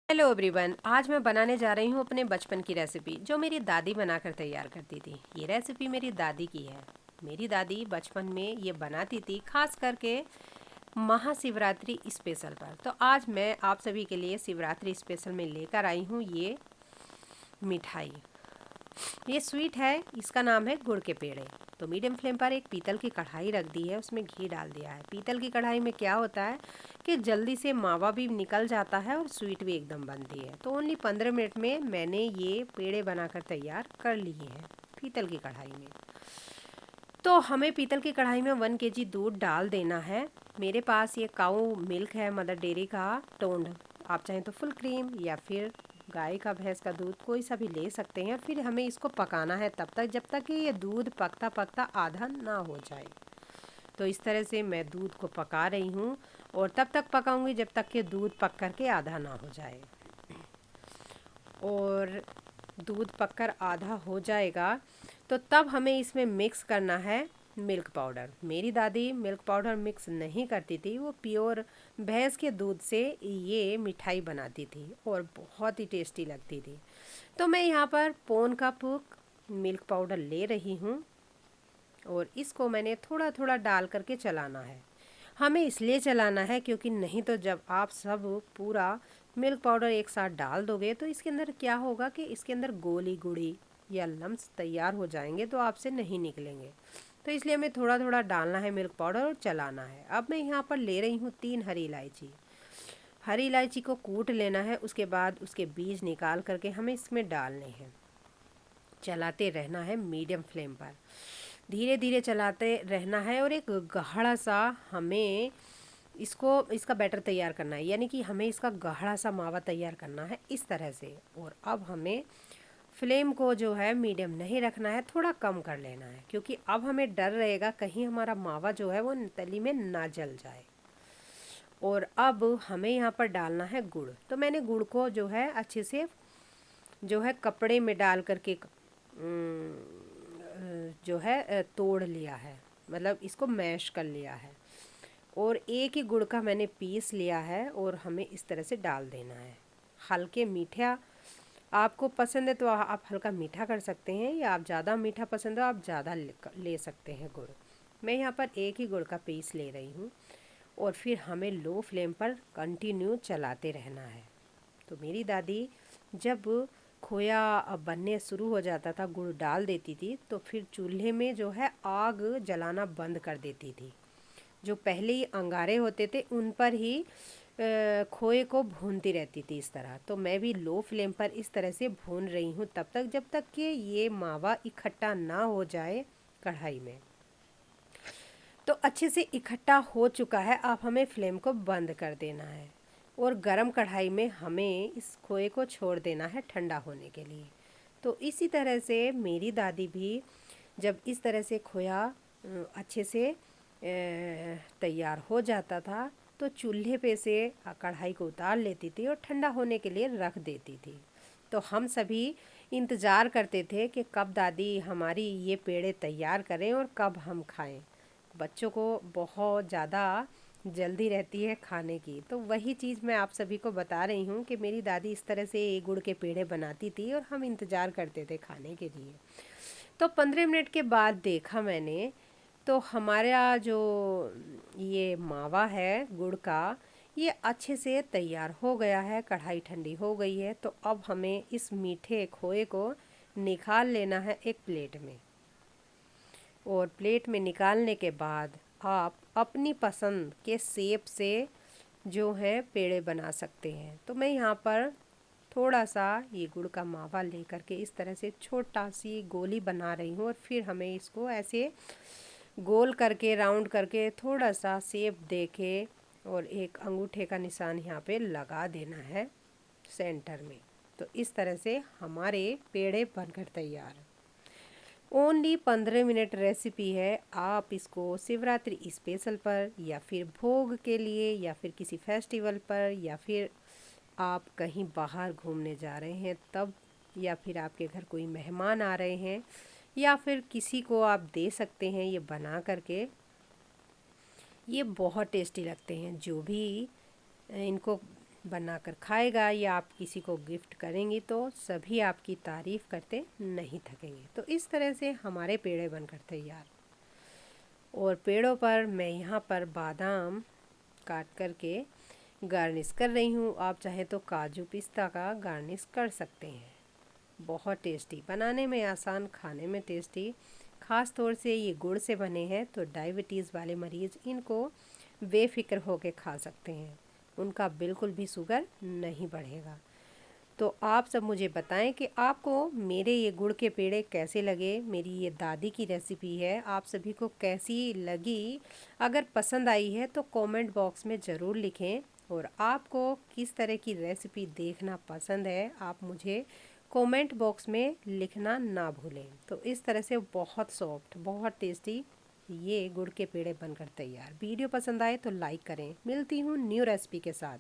Hello everyone, आज मैं बनाने जा रही हूँ अपने बचपन की रेसिपी जो मेरी दादी बनाकर तैयार करती थी। ये रेसिपी मेरी दादी की है। मेरी दादी बचपन में ये बनाती थी, खास करके महाशिवरात्रि स्पेशल पर। तो आज मैं आप सभी के लिए शिवरात्रि स्पेशल में लेकर आई हूँ ये मिठाई। ये स्वीट है, इसका नाम है गुड़ के पेड़े। तो मीडियम फ्लेम पर एक पीतल की कढ़ाई रख दी है, उसमें घी डाल दिया है। पीतल की कढ़ाई में क्या होता है कि जल्दी से मावा भी निकल जाता है और स्वीट भी एकदम बनती है। तो ओनली 15 मिनट में मैंने ये पेड़े बनाकर तैयार कर लिए हैं पीतल की कढ़ाई में। तो हमें पीतल की कढ़ाई में 1 kg दूध डाल देना है। मेरे पास ये काऊ मिल्क है, मदर डेयरी का टोंड। आप चाहें तो फुल क्रीम या फिर गाय का भैंस का दूध कोई सा भी ले सकते हैं। फिर हमें इसको पकाना है तब तक जब तक कि ये दूध पकता पकता आधा ना हो जाए। तो इस तरह से मैं दूध को पका रही हूँ और तब तक पकाऊंगी जब तक कि दूध पक कर के आधा ना हो जाए। और दूध पककर आधा हो जाएगा तो तब हमें इसमें मिक्स करना है मिल्क पाउडर। मेरी दादी मिल्क पाउडर मिक्स नहीं करती थी, वो प्योर भैंस के दूध से ये मिठाई बनाती थी और बहुत ही टेस्टी लगती थी। तो मैं यहाँ पर पौन कप मिल्क पाउडर ले रही हूँ और इसको मैंने थोड़ा थोड़ा डाल करके चलाना है। हमें इसलिए चलाना है क्योंकि नहीं तो जब आप सब पूरा मिल्क पाउडर एक साथ डाल दोगे तो इसके अंदर क्या होगा कि इसके अंदर गोली गुड़ी या लम्स तैयार हो जाएंगे, तो आपसे नहीं निकलेंगे। तो इसलिए हमें थोड़ा थोड़ा डालना है मिल्क पाउडर और चलाना है। अब मैं यहाँ पर ले रही हूँ 3 हरी इलायची। हरी इलायची को कूट लेना है, उसके बाद उसके बीज निकाल करके हमें इसमें डालने हैं। चलाते रहना है मीडियम फ्लेम पर, धीरे धीरे चलाते रहना है और एक गाढ़ा सा हमें इसका बैटर तैयार करना है, यानी कि हमें इसका गाढ़ा सा मावा तैयार करना है इस तरह से। और अब हमें फ्लेम को जो है मीडियम नहीं रखना है, थोड़ा कम कर लेना है, क्योंकि अब हमें डर रहेगा कहीं हमारा मावा जो है वो तली में ना जल जाए। और अब हमें यहाँ पर डालना है गुड़। तो मैंने गुड़ को जो है अच्छे से जो है कपड़े में डाल करके जो है तोड़ लिया है, मतलब इसको मैश कर लिया है। और एक ही गुड़ का मैंने पीस लिया है और हमें इस तरह से डाल देना है। हल्के मीठा आपको पसंद है तो आप हल्का मीठा कर सकते हैं, या आप ज़्यादा मीठा पसंद है आप ज़्यादा ले सकते हैं गुड़। मैं यहाँ पर एक ही गुड़ का पीस ले रही हूँ और फिर हमें लो फ्लेम पर कंटिन्यू चलाते रहना है। तो मेरी दादी जब खोया बनने शुरू हो जाता था, गुड़ डाल देती थी, तो फिर चूल्हे में जो है आग जलाना बंद कर देती थी। जो पहले ही अंगारे होते थे उन पर ही खोए को भूनती रहती थी इस तरह। तो मैं भी लो फ्लेम पर इस तरह से भून रही हूँ तब तक जब तक कि ये मावा इकट्ठा ना हो जाए कढ़ाई में। तो अच्छे से इकट्ठा हो चुका है, अब हमें फ्लेम को बंद कर देना है और गरम कढ़ाई में हमें इस खोए को छोड़ देना है ठंडा होने के लिए। तो इसी तरह से मेरी दादी भी जब इस तरह से खोया अच्छे से तैयार हो जाता था तो चूल्हे पे से कढ़ाई को उतार लेती थी और ठंडा होने के लिए रख देती थी। तो हम सभी इंतज़ार करते थे कि कब दादी हमारी ये पेड़े तैयार करें और कब हम खाएं। बच्चों को बहुत ज़्यादा जल्दी रहती है खाने की, तो वही चीज़ मैं आप सभी को बता रही हूँ कि मेरी दादी इस तरह से गुड़ के पेड़े बनाती थी और हम इंतज़ार करते थे खाने के लिए। तो 15 मिनट के बाद देखा मैंने तो हमारा जो ये मावा है गुड़ का, ये अच्छे से तैयार हो गया है, कढ़ाई ठंडी हो गई है। तो अब हमें इस मीठे खोए को निकाल लेना है एक प्लेट में। और प्लेट में निकालने के बाद आप अपनी पसंद के शेप से जो है पेड़े बना सकते हैं। तो मैं यहाँ पर थोड़ा सा ये गुड़ का मावा लेकर के इस तरह से छोटा सी गोली बना रही हूँ और फिर हमें इसको ऐसे गोल करके राउंड करके थोड़ा सा शेप दे के और एक अंगूठे का निशान यहाँ पे लगा देना है सेंटर में। तो इस तरह से हमारे पेड़े बनकर तैयार। ओनली 15 मिनट रेसिपी है। आप इसको शिवरात्रि स्पेशल पर या फिर भोग के लिए या फिर किसी फेस्टिवल पर या फिर आप कहीं बाहर घूमने जा रहे हैं तब, या फिर आपके घर कोई मेहमान आ रहे हैं, या फिर किसी को आप दे सकते हैं ये बना करके। ये बहुत टेस्टी लगते हैं। जो भी इनको बनाकर खाएगा या आप किसी को गिफ्ट करेंगी तो सभी आपकी तारीफ़ करते नहीं थकेंगे। तो इस तरह से हमारे पेड़े बनकर तैयार। और पेड़ों पर मैं यहाँ पर बादाम काट करके गार्निश कर रही हूँ। आप चाहे तो काजू पिस्ता का गार्निश कर सकते हैं। बहुत टेस्टी, बनाने में आसान, खाने में टेस्टी। ख़ास तौर से ये गुड़ से बने हैं तो डायबिटीज़ वाले मरीज़ इनको बेफिक्र होकर खा सकते हैं। उनका बिल्कुल भी शुगर नहीं बढ़ेगा। तो आप सब मुझे बताएं कि आपको मेरे ये गुड़ के पेड़े कैसे लगे। मेरी ये दादी की रेसिपी है, आप सभी को कैसी लगी। अगर पसंद आई है तो कमेंट बॉक्स में ज़रूर लिखें। और आपको किस तरह की रेसिपी देखना पसंद है आप मुझे कमेंट बॉक्स में लिखना ना भूलें। तो इस तरह से बहुत सॉफ्ट, बहुत टेस्टी ये गुड़ के पेड़े बनकर तैयार। वीडियो पसंद आए तो लाइक करें। मिलती हूँ न्यू रेसिपी के साथ।